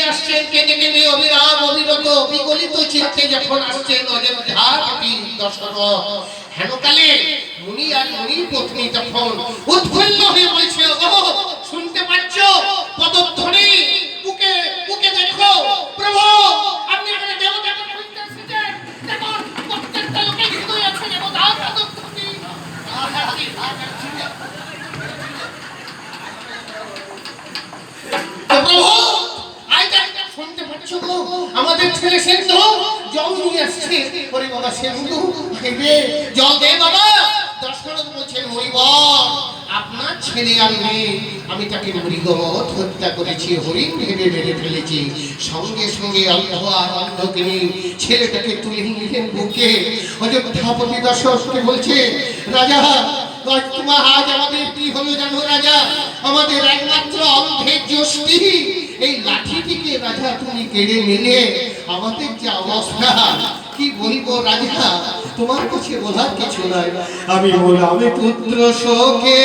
আসছেন কেঁদে কেঁদে অবিরাম অবিরত বিগলিত চিত্তে যখন আসছেন অযোধ্যাপতি দশরথ হেনকালে মুনি আর মুনির পত্নী তখন উৎফুল্ল হয়ে বলছে, ও শুনতে পাচ্ছ পদধ্বনি, বুকে বুকে দেখো প্রভু আপনি এখানে দেবতাকে খুঁজতে এসেছেন। দেখুন প্রত্যেকটা লোকের হৃদয় আছে দেবতার পদধ্বনি। প্রভু শুনতে পাচ্ছ গো, আমাদের ছেলে সেন্দু জল নিয়ে আসছে। ওরে বাবা সেন্দু জল দে বাবা। দশরথ বলছেন, হরিবর আপনার ছেলে আমি তাকে মৃগবৎ হত্যা করেছি, হরিণ ভেবে মেরে ফেলেছি। সঙ্গে সঙ্গে অন্ধ আর অন্ধকে নিয়ে ছেলেটাকে তুলে নিলেন বুকে। অযোধ্যাপতি দশরথকে বলছে, রাজা তোমার আজ আমাদের কি হলো জানো রাজা? আমাদের একমাত্র অন্ধের যষ্টি এই লাঠিটিকে রাজা তুমি কেড়ে নিলে। আমাদের যে অবস্থা কি বলবো রাজা, তোমার কাছে বলার কিছু নাই। আমি বললাম পুত্র শোকে